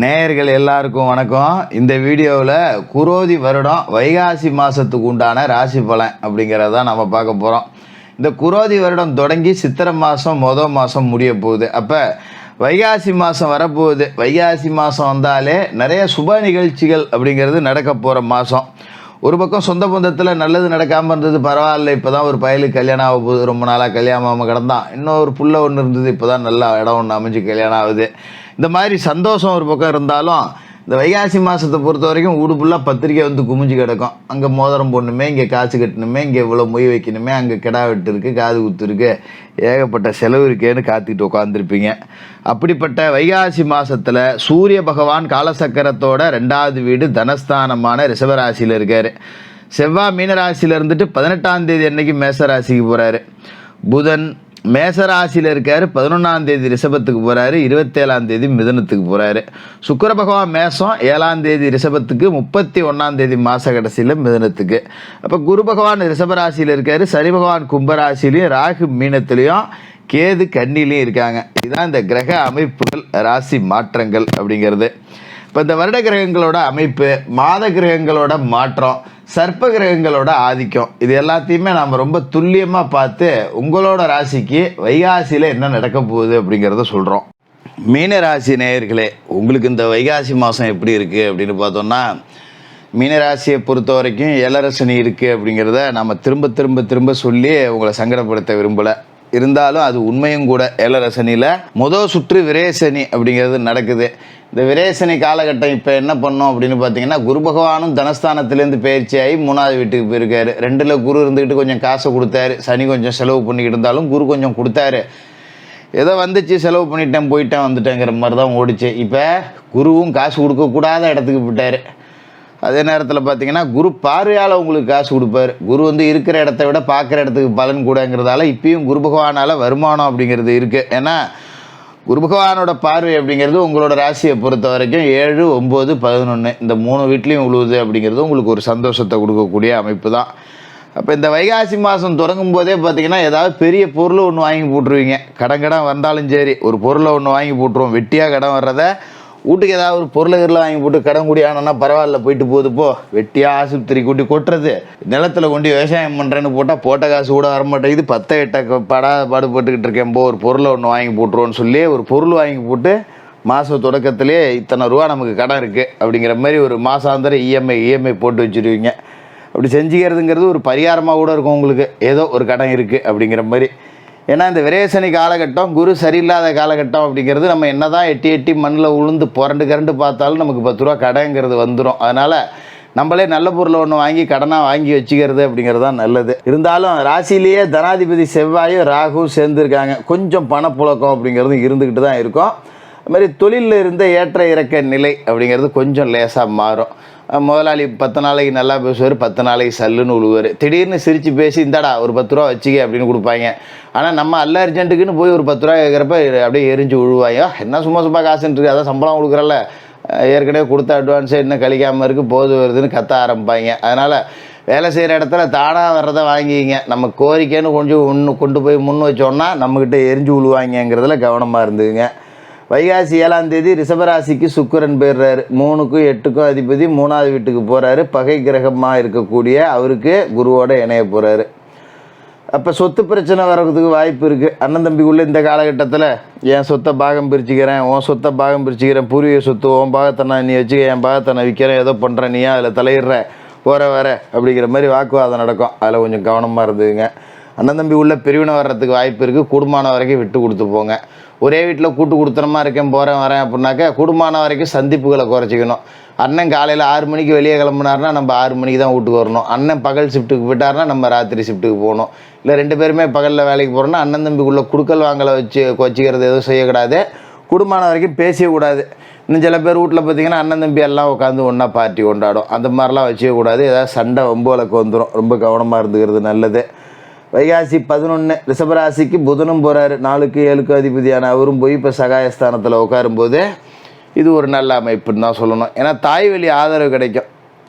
நேயர்கள் எல்லாருக்கும் வணக்கம். இந்த வீடியோவில் குரோதி வருடம் வைகாசி மாதத்துக்கு உண்டான ராசி பலன் அப்படிங்கிறத நம்ம பார்க்க போகிறோம். இந்த குரோதி வருடம் தொடங்கி சித்திரை மாதம் மாதம் முடிய போகுது. அப்போ வைகாசி மாதம் வரப்போகுது. வைகாசி மாதம் வந்தாலே நிறைய சுப நிகழ்ச்சிகள் அப்படிங்கிறது நடக்க போகிற மாதம். ஒரு பக்கம் சொந்த பந்தத்தில் நல்லது நடக்காமல் இருந்தது, பரவாயில்ல, இப்போ தான் ஒரு பயலுக்கு கல்யாணம் ஆக போகுது, ரொம்ப நாளாக கல்யாணம் ஆகாமல் கிடந்தான், இன்னொரு புள்ள ஒன்று இருந்தது, இப்போ தான் நல்லா இடம் ஒன்று அமைஞ்சு கல்யாணம் ஆகுது. இந்த மாதிரி சந்தோஷம் ஒரு பக்கம் இருந்தாலும் இந்த வைகாசி மாதத்தை பொறுத்த வரைக்கும் வீடு ஃபுல்லாக பத்திரிக்கை வந்து குமிஞ்சு கிடக்கும். அங்கே மோதிரம் போடணுமே, இங்கே காசு கட்டணுமே, இங்கே இவ்வளோ மொய் வைக்கணுமே, அங்கே கிடா வெட்டு இருக்குது, காது குத்து இருக்குது, ஏகப்பட்ட செலவு இருக்கேன்னு காத்துக்கிட்டு உட்காந்துருப்பீங்க. அப்படிப்பட்ட வைகாசி மாதத்தில் சூரிய பகவான் காலசக்கரத்தோட 2வது வீடு தனஸ்தானமான ரிஷபராசியில் இருக்கார். செவ்வாய் மீனராசியில் இருந்துட்டு 18ஆம் தேதி அன்னைக்கு மேசராசிக்கு போகிறாரு. புதன் மேசராசியில் இருக்கார். 11ஆம் தேதி ரிஷபத்துக்கு போகிறாரு. 27ஆம் தேதி மிதுனத்துக்கு போகிறாரு. சுக்கிர பகவான் மேசம் 7ஆம் தேதி ரிஷபத்துக்கு, 31ஆம் தேதி மாத கடைசியில் மிதுனத்துக்கு. அப்போ குரு பகவான் ரிஷபராசியில் இருக்கார். சனி பகவான் கும்பராசிலையும், ராகு மீனத்துலேயும், கேது கன்னிலையும் இருக்காங்க. இதுதான் இந்த கிரக அமைப்புகள், ராசி மாற்றங்கள் அப்படிங்கிறது. இப்போ இந்த வருட கிரகங்களோட அமைப்பு, மாத கிரகங்களோட மாற்றம், சர்ப்ப கிரகங்களோட ஆதிக்கம், இது எல்லாத்தையுமே நாம் ரொம்ப துல்லியமாக பார்த்து உங்களோட ராசிக்கு வைகாசியில் என்ன நடக்க போகுது அப்படிங்கிறத சொல்கிறோம். மீனராசி நேயர்களே, உங்களுக்கு இந்த வைகாசி மாதம் எப்படி இருக்குது அப்படின்னு பார்த்தோம்னா, மீனராசியை பொறுத்த வரைக்கும் ஏழரசனி இருக்குது அப்படிங்கிறத நம்ம திரும்ப சொல்லி உங்களை சங்கடப்படுத்த விரும்பலை. இருந்தாலும் அது உண்மையும் கூட. ஏழரசனியில் முதல் சுற்று விரேசனி அப்படிங்கிறது நடக்குது. இந்த விரேசனி காலகட்டம் இப்போ என்ன பண்ணோம் அப்படின்னு பார்த்தீங்கன்னா, குரு பகவானும் தனஸ்தானத்துலேருந்து பயிற்சியாகி 3வது வீட்டுக்கு போயிருக்காரு. 2ல் குரு இருந்துக்கிட்டு கொஞ்சம் காசை கொடுத்தாரு. சனி கொஞ்சம் செலவு பண்ணிக்கிட்டு இருந்தாலும் குரு கொஞ்சம் கொடுத்தாரு. ஏதோ வந்துச்சு, செலவு பண்ணிட்டேன், போயிட்டேன், வந்துட்டேங்கிற மாதிரி தான் ஓடிச்சு. இப்போ குருவும் காசு கொடுக்கக்கூடாத இடத்துக்கு போயிட்டார். அதே நேரத்தில் பார்த்தீங்கன்னா குரு பார்வையால் உங்களுக்கு காசு கொடுப்பார். குரு வந்து இருக்கிற இடத்த விட பார்க்குற இடத்துக்கு பலன் கூடங்கிறதால இப்பயும் குரு பகவானால் வருமானம் அப்படிங்கிறது இருக்குது. ஏன்னா குரு பகவானோட பார்வை அப்படிங்கிறது உங்களோட ராசியை பொறுத்த வரைக்கும் 7, 9, 11 இந்த 3 வீட்லேயும் உழுவுது அப்படிங்கிறது உங்களுக்கு ஒரு சந்தோஷத்தை கொடுக்கக்கூடிய அமைப்பு தான். அப்போ இந்த வைகாசி மாதம் தொடங்கும் போதே பார்த்தீங்கன்னா ஏதாவது பெரிய பொருளை ஒன்று வாங்கி போட்டுருவீங்க. கடன் வந்தாலும் சரி, ஒரு பொருளை ஒன்று வாங்கி போட்டுருவோம். வெட்டியாக கடன் வர்றதை வீட்டுக்கு ஏதாவது ஒரு பொருளை வாங்கி போட்டு கடன் கூடியானோன்னா பரவாயில்ல, போயிட்டு போகுது போ, வெட்டியாக ஆஸ்பத்திரி கூட்டி கொட்டுறது, நிலத்தில் கொண்டு விவசாயம் பண்ணுறேன்னு போட்ட காசு கூட வரமாட்டேங்குது, 10 பாடுபட்டுக்கிட்டு இருக்கேன், ஒரு பொருளை ஒன்று வாங்கி போட்டுருவோன்னு சொல்லி ஒரு பொருள் வாங்கி போட்டு மாத தொடக்கத்திலே இத்தனை ரூபா நமக்கு கடன் இருக்குது அப்படிங்கிற மாதிரி ஒரு மாதாந்திர இஎம்ஐ போட்டு வச்சுருவீங்க. அப்படி செஞ்சுக்கிறதுங்கிறது ஒரு பரிகாரமாக கூட இருக்கும் உங்களுக்கு. ஏதோ ஒரு கடன் இருக்குது அப்படிங்கிற மாதிரி. ஏன்னா இந்த விரேசனி காலகட்டம், குரு சரியில்லாத காலகட்டம் அப்படிங்கிறது, நம்ம என்ன தான் எட்டி மண்ணில் உளுந்து கரண்டு பார்த்தாலும் நமக்கு 10 ரூபா கடங்கிறது வந்துடும். அதனால் நம்மளே நல்ல பொருளை ஒன்று வாங்கி கடனாக வாங்கி வச்சுக்கிறது அப்படிங்கிறது தான் நல்லது. இருந்தாலும் ராசியிலேயே தனாதிபதி செவ்வாயும் ராகுவும் சேர்ந்துருக்காங்க. கொஞ்சம் பணப்புழக்கம் அப்படிங்கிறது இருந்துக்கிட்டு தான் இருக்கும். அது மாதிரி தொழிலில் இருந்த ஏற்ற இறக்க நிலை அப்படிங்கிறது கொஞ்சம் லேசாக மாறும். முதலாளி 10 நாளைக்கு நல்லா பேசுவார், 10 நாளைக்கு சல்லுன்னு உழுவார். திடீர்னு சிரித்து பேசி இந்தாடா ஒரு 10 ரூபா வச்சுக்க அப்படின்னு கொடுப்பாங்க. ஆனால் நம்ம அல்ல அர்ஜென்ட்டுக்குன்னு போய் ஒரு 10 ரூபா கேட்குறப்ப அப்படியே எரிஞ்சு விழுவாங்க. என்ன சும்மா காசுன்னு இருக்குது, அதான் சம்பளம் கொடுக்குறல்ல, ஏற்கனவே கொடுத்த அட்வான்ஸே இன்னும் கழிக்காமல் இருக்குது, போது வருதுன்னு கத்த ஆரம்பிப்பாங்க. அதனால் வேலை செய்கிற இடத்துல தானாக வர்றதை வாங்கிங்க. நம்ம கோரிக்கைன்னு கொஞ்சம் கொண்டு போய் முன் வச்சோன்னா நம்மக்கிட்ட எரிஞ்சு விழுவாங்கிறதுல கவனமாக இருந்துங்க. வைகாசி 7ஆம் தேதி ரிஷபராசிக்கு சுக்கிரன் போயிடுறாரு. 3க்கும் 8க்கும் அதிபதி 3வது வீட்டுக்கு போகிறாரு. பகை கிரகமாக இருக்கக்கூடிய அவருக்கு குருவோட இணைய போகிறாரு. அப்போ சொத்து பிரச்சனை வர்றதுக்கு வாய்ப்பு இருக்குது. அண்ணன் தம்பிக்குள்ளே இந்த காலகட்டத்தில் என் சொத்தை பாகம் பிரிச்சுக்கிறேன், உன் சொத்தை பாகம் பிரிச்சுக்கிறேன், பூர்வீக சொத்து உன் பாகத்தை நான் நீ வச்சுக்க, என் பாகத்தை நான் விற்கிறேன், ஏதோ பண்ணுறேன், நீயா அதில் தலையிடுற, வர அப்படிங்கிற மாதிரி வாக்குவாதம் நடக்கும். அதில் கொஞ்சம் கவனமாக இருந்துங்க. அண்ணன் தம்பி உள்ள பிரிவினை வர்றதுக்கு வாய்ப்பு இருக்குது. கூடுமான வரைக்கும் விட்டு கொடுத்து போங்க. ஒரே வீட்டில் கூட்டு கொடுத்தனமாக இருக்கேன், வரேன் அப்படின்னாக்கா கூடுமான வரைக்கும் சந்திப்புகளை குறைச்சிக்கணும். அண்ணன் காலையில் 6 மணிக்கு வெளியே கிளம்புனார்னா நம்ம 6 மணிக்கு தான் வீட்டுக்கு வரணும். அண்ணன் பகல் ஷிஃப்ட்டுக்கு போயிட்டார்னா நம்ம ராத்திரி ஷிஃப்ட்டுக்கு போகணும். இல்லை 2 பேருமே பகலில் வேலைக்கு போகிறோன்னா அண்ணன் தம்பிக்குள்ளே குடுக்கல் வாங்கலை வச்சுக்கிறது எதுவும் செய்யக்கூடாது. கூடுமான வரைக்கும் பேசக்கூடாது. இன்னும் சில பேர் வீட்டில் பார்த்திங்கன்னா அண்ணன் தம்பி எல்லாம் உட்காந்து ஒன்றா பார்ட்டி கொண்டாடும். அந்த மாதிரிலாம் வச்சுக்கக்கூடாது. ஏதாவது சண்டை வம்புகளுக்கு வந்துடும். ரொம்ப கவனமாக இருந்துக்கிறது நல்லது. வைகாசி 11 ரிஷபராசிக்கு புதனும் போகிறாரு. 4க்கு 7க்கு அதிபதியான அவரும் போய் இப்போ சகாயஸ்தானத்தில் உட்காரும்போது இது ஒரு நல்ல அமைப்புன்னு தான் சொல்லணும். ஏன்னா தாய் வழி ஆதரவு கிடைக்கும்.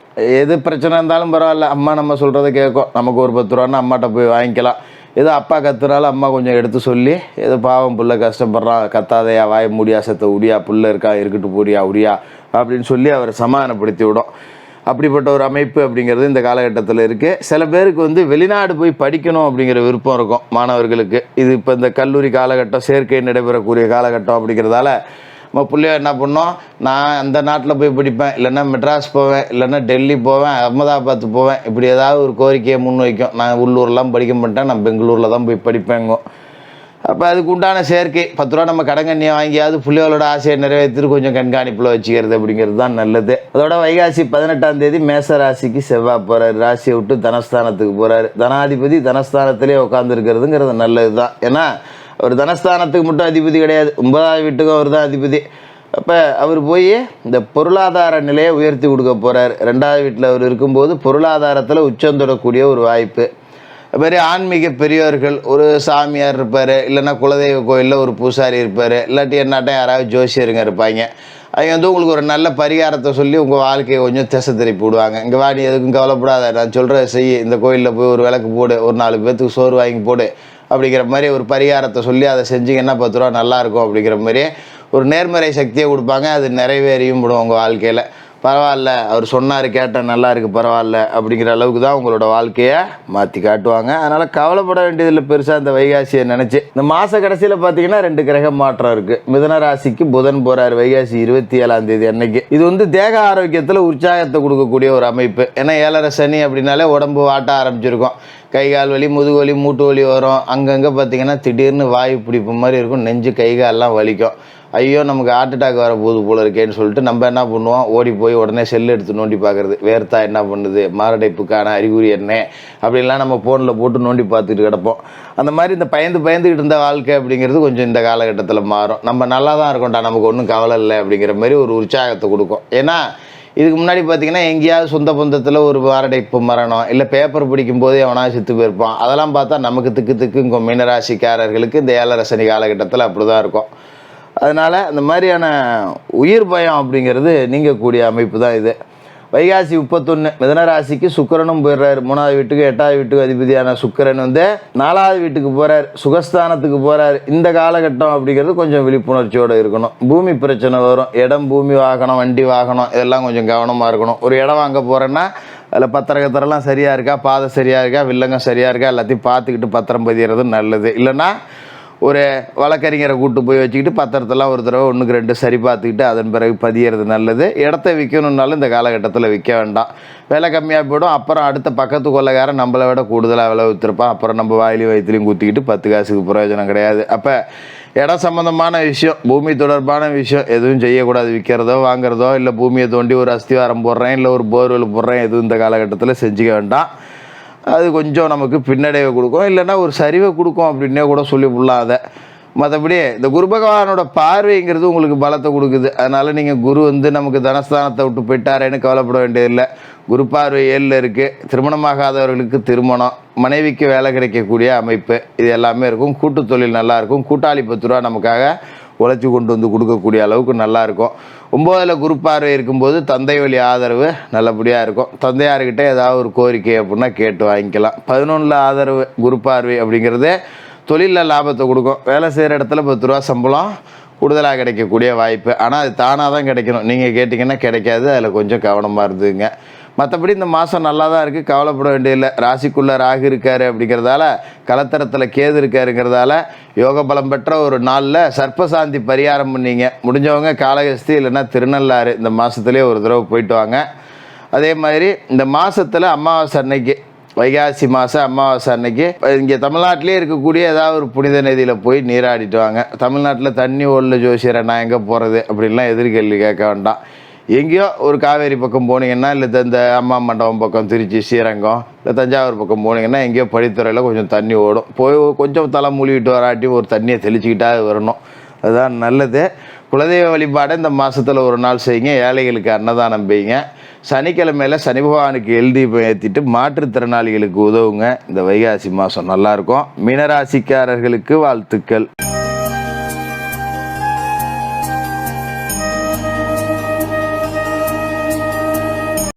எது பிரச்சனை இருந்தாலும் பரவாயில்ல, அம்மா நம்ம சொல்கிறத கேட்கும். நமக்கு ஒரு 10 ரூபான்னா அம்மாட்ட போய் வாங்கிக்கலாம். ஏதோ அப்பா கத்துனாலும் அம்மா கொஞ்சம் எடுத்து சொல்லி ஏதோ பாவம் புள்ள கஷ்டப்படுறான், கத்தாதையா, வாய முடியா, சத்த உடியா, புள்ள இருக்கா, இருக்கட்டு போடியா உடியா அப்படின்னு சொல்லி அவரை சமாதானப்படுத்தி விடும். அப்படிப்பட்ட ஒரு அமைப்பு அப்படிங்கிறது இந்த காலகட்டத்தில் இருக்குது. சில பேருக்கு வெளிநாடு போய் படிக்கணும் அப்படிங்கிற விருப்பம் இருக்கும் மாணவர்களுக்கு. இது இப்போ இந்த கல்லூரி காலகட்டம், சேர்க்கை நடைபெறக்கூடிய காலகட்டம் அப்படிங்கிறதால நம்ம பிள்ளைய என்ன பண்ணோம், நான் அந்த நாட்டில் போய் படிப்பேன், இல்லைன்னா மெட்ராஸ் போவேன், இல்லைன்னா டெல்லி போவேன், அகமதாபாத் போவேன், இப்படி ஏதாவது ஒரு கோரிக்கையை முன்வைக்கும். நான் உள்ளூர்லாம் படிக்க மாட்டேன், நான் பெங்களூரில் தான் போய் படிப்பேங்க. அப்போ அதுக்கு உண்டான சேர்க்கை 10 ரூபா நம்ம கடங்கண்ணியை வாங்கியாவது பிள்ளைகளோட ஆசையை நிறைவேற்றிட்டு கொஞ்சம் கண்காணிப்பில் வச்சுக்கிறது அப்படிங்கிறது தான் நல்லது. அதோட வைகாசி 18ஆம் தேதி மேச ராசிக்கு செவ்வாய் போகிறார். ராசியை விட்டு தனஸ்தானத்துக்கு போகிறார். தனாதிபதி தனஸ்தானத்திலே உட்காந்துருக்கிறதுங்கிறது நல்லது தான். ஏன்னா அவர் தனஸ்தானத்துக்கு மட்டும் அதிபதி கிடையாது, 9ஆவது வீட்டுக்கும் அவர் தான் அதிபதி. அப்போ அவர் போய் இந்த பொருளாதார நிலையை உயர்த்தி கொடுக்க போகிறார். 2ஆவது வீட்டில் அவர் இருக்கும்போது பொருளாதாரத்தில் உச்சம் தொடக்கூடிய ஒரு வாய்ப்பு. மாதிரி ஆன்மீக பெரியவர்கள், ஒரு சாமியார் இருப்பார், இல்லைன்னா குலதெய்வ கோயிலில் ஒரு பூசாரி இருப்பார், இல்லாட்டி என்னாட்டம் யாராவது ஜோசியருங்க இருப்பாங்க. அவங்க உங்களுக்கு ஒரு நல்ல பரிகாரத்தை சொல்லி உங்கள் வாழ்க்கையை கொஞ்சம் திசை திருப்பி விடுவாங்க. இங்கே வா, நீ எதுக்கும் கவலைப்படாத, நான் சொல்கிற செய், இந்த கோயிலில் போய் ஒரு விளக்கு போடு, ஒரு 4 பேர்த்துக்கு சோறு வாங்கி போடு அப்படிங்கிற மாதிரி ஒரு பரிகாரத்தை சொல்லி அதை செஞ்சிங்கன்னா 10 ரூபா நல்லாயிருக்கும் அப்படிங்கிற மாதிரி ஒரு நேர்மறை சக்தியை கொடுப்பாங்க. அது நிறைவேறியும் விடும் உங்கள் வாழ்க்கையில். பரவாயில்ல, அவர் சொன்னார், கேட்டால் நல்லா இருக்குது, பரவாயில்ல அப்படிங்கிற அளவுக்கு தான் உங்களோட வாழ்க்கையை மாற்றி காட்டுவாங்க. அதனால் கவலைப்பட வேண்டியதில்லை பெருசாக இந்த வைகாசியை நினச்சி. இந்த மாத கடைசியில் பார்த்தீங்கன்னா 2 கிரக மாற்றம் இருக்குது. மிதுன ராசிக்கு புதன் போகிறார் வைகாசி 27ஆம் தேதி அன்னைக்கு. இது தேக ஆரோக்கியத்தில் உற்சாகத்தை கொடுக்கக்கூடிய ஒரு அமைப்பு. ஏன்னா 7.5 சனி அப்படின்னாலே உடம்பு வாட்ட ஆரம்பிச்சிருக்கும். கை கால் வலி, முதுகு வலி, மூட்டு வலி வரும். அங்கங்கே பார்த்தீங்கன்னா திடீர்னு வாயு பிடிப்பு மாதிரி இருக்கும், நெஞ்சு கை காலெல்லாம் வலிக்கும். ஐயோ நமக்கு ஹார்ட் அட்டாக் வர போது போல இருக்கேன்னு சொல்லிட்டு நம்ம என்ன பண்ணுவோம், ஓடி போய் உடனே செல் எடுத்து நோண்டி பார்க்குறது. வேர்த்தா என்ன பண்ணுது, மாரடைப்புக்கான அறிகுறி என்ன அப்படின்லாம் நம்ம ஃபோனில் போட்டு நோண்டி பார்த்துட்டு கிடப்போம். அந்த மாதிரி இந்த பயந்துக்கிட்டு இருந்த வாழ்க்கை அப்படிங்கிறது கொஞ்சம் இந்த காலகட்டத்தில் மாறும். நம்ம நல்லா தான் இருக்கோம்டா, நமக்கு ஒன்றும் கவலை இல்லை அப்படிங்கிற மாதிரி ஒரு உற்சாகத்தை கொடுக்கும். ஏன்னா இதுக்கு முன்னாடி பார்த்தீங்கன்னா எங்கேயாவது சொந்த பந்தத்தில் ஒரு மாரடைப்பு மரணம், இல்லை பேப்பர் பிடிக்கும் போதே எவனாவது செத்து போயிருப்பான். அதெல்லாம் பார்த்தா நமக்கு திக்கு மீனராசிக்காரர்களுக்கு இந்த 7.5 சனி காலகட்டத்தில் அப்படி தான் இருக்கும். அதனால் இந்த மாதிரியான உயிர் பயம் அப்படிங்கிறது நீங்கக்கூடிய அமைப்பு தான் இது. வைகாசி 31 மிதனராசிக்கு சுக்கிரனும் போயிடுறாரு. 3ஆவது வீட்டுக்கு 8ஆவது வீட்டுக்கு அதிபதியான சுக்கிரன் 4ஆவது வீட்டுக்கு போகிறார், சுகஸ்தானத்துக்கு போகிறார். இந்த காலகட்டம் அப்படிங்கிறது கொஞ்சம் விழிப்புணர்ச்சியோடு இருக்கணும். பூமி பிரச்சனை வரும், இடம், பூமி வாகனம், வண்டி வாகனம் இதெல்லாம் கொஞ்சம் கவனமாக இருக்கணும். ஒரு இடம் வாங்க போகிறேன்னா அதில் பத்திரகத்திரலாம் சரியாக இருக்கா, பாதை சரியாக இருக்கா, வில்லங்கம் சரியாக இருக்கா, எல்லாத்தையும் பார்த்துக்கிட்டு பத்திரம் பதிகிறது நல்லது. இல்லைன்னா ஒரு வழக்கறிஞரை கூட்டு போய் வச்சுக்கிட்டு பத்திரத்தெல்லாம் ஒரு தடவை 1க்கு 2 சரி பார்த்துக்கிட்டு அதன் பிறகு பதியறது நல்லது. இடத்த விற்கணுன்னாலும் இந்த காலகட்டத்தில் விற்க வேண்டாம், விலை கம்மியாக போய்டும். அப்புறம் அடுத்த பக்கத்து கொள்ளைக்காரன் நம்மளை விட கூடுதலாக விலை விற்றுருப்பான். அப்புறம் நம்ம வாயிலையும் வயிற்றுலையும் குத்திக்கிட்டு 10 காசுக்கு பிரயோஜனம் கிடையாது. அப்போ இடம் சம்மந்தமான விஷயம், பூமி தொடர்பான விஷயம் எதுவும் செய்யக்கூடாது. விற்கிறதோ வாங்குறதோ, இல்லை பூமியை தோண்டி ஒரு அஸ்திவாரம் போடுறேன், இல்லை ஒரு போர்வெல் போடுறேன், எதுவும் இந்த காலகட்டத்தில் செஞ்சுக்க வேண்டாம். அது கொஞ்சம் நமக்கு பின்னடைவை கொடுக்கும், இல்லைன்னா ஒரு சரிவை கொடுக்கும் அப்படின்னே கூட சொல்லி விடலாம். அதை மற்றபடி இந்த குரு பகவானோட பார்வைங்கிறது உங்களுக்கு பலத்தை கொடுக்குது. அதனால் நீங்கள் குரு நமக்கு தனஸ்தானத்தை விட்டு போயிட்டாரேன்னு கவலைப்பட வேண்டியதில்லை. குரு பார்வை 7ல் இருக்குது. திருமணமாகாதவர்களுக்கு திருமணம், மனைவிக்கு வேலை கிடைக்கக்கூடிய அமைப்பு, இது எல்லாமே இருக்கும். கூட்டு தொழில் நல்லாயிருக்கும். கூட்டாளி 10 ரூபா நமக்காக உழைச்சி கொண்டு கொடுக்கக்கூடிய அளவுக்கு நல்லாயிருக்கும். 9ல் குரு பார்வை இருக்கும்போது தந்தை வழி ஆதரவு நல்லபடியாக இருக்கும். தந்தையார்கிட்ட ஏதாவது ஒரு கோரிக்கை அப்படின்னா கேட்டு வாங்கிக்கலாம். 11ல் ஆதரவு குரு பார்வை அப்படிங்கிறது தொழிலில் லாபத்தை கொடுக்கும். வேலை செய்கிற இடத்துல 10 ரூபா சம்பளம் கூடுதலாக கிடைக்கக்கூடிய வாய்ப்பு. ஆனால் அது தானாக தான் கிடைக்கணும், நீங்கள் கேட்டிங்கன்னா கிடைக்காது. அதில் கொஞ்சம் கவனமாக இருந்துங்க. மற்றபடி இந்த மாதம் நல்லா தான் இருக்குது, கவலைப்பட வேண்டியதில்லை. ராசிக்குள்ளே ராகு இருக்கார் அப்படிங்கிறதால, கலத்தரத்தில் கேது இருக்காருங்கிறதால யோக பலம் பெற்ற ஒரு நாளில் சர்ப்பசாந்தி பரிகாரம் பண்ணிங்க. முடிஞ்சவங்க காளகஸ்தி இல்லைன்னா திருநள்ளாறு இந்த மாதத்துலேயே ஒரு தடவை போயிட்டு வாங்க. அதே மாதிரி இந்த மாதத்தில் அமாவாசை அன்னைக்கு, வைகாசி மாதம் அமாவாசை அன்னைக்கு இங்கே தமிழ்நாட்டிலே இருக்கக்கூடிய ஏதாவது ஒரு புனித நதியில் போய் நீராடிட்டு வாங்க. தமிழ்நாட்டில் தண்ணி ஓடல ஜோசியரை நான் எங்கே போகிறது அப்படின்லாம் எதிர்கேள்வி கேட்க வேண்டாம். எங்கேயோ ஒரு காவேரி பக்கம் போனீங்கன்னா, இல்லை இந்த அம்மா மண்டபம் பக்கம், திருச்சி, ஸ்ரீரங்கம், இல்லை தஞ்சாவூர் பக்கம் போனீங்கன்னா எங்கேயோ படித்துறையில் கொஞ்சம் தண்ணி ஓடும். போய் கொஞ்சம் தலை மூழ்கிட்டு வராட்டி ஒரு தண்ணியை தெளிச்சிக்கிட்டா வரணும், அதுதான் நல்லது. குலதெய்வ வழிபாடை இந்த மாதத்தில் ஒரு நாள் செய்யுங்க. ஏழைகளுக்கு அன்னதானம் பெய்யுங்க. சனிக்கிழமையில் சனி பகவானுக்கு எழுதீபம் ஏற்றிட்டு மாற்றுத்திறனாளிகளுக்கு உதவுங்க. இந்த வைகாசி மாதம் நல்லாயிருக்கும். மீனராசிக்காரர்களுக்கு வாழ்த்துக்கள்.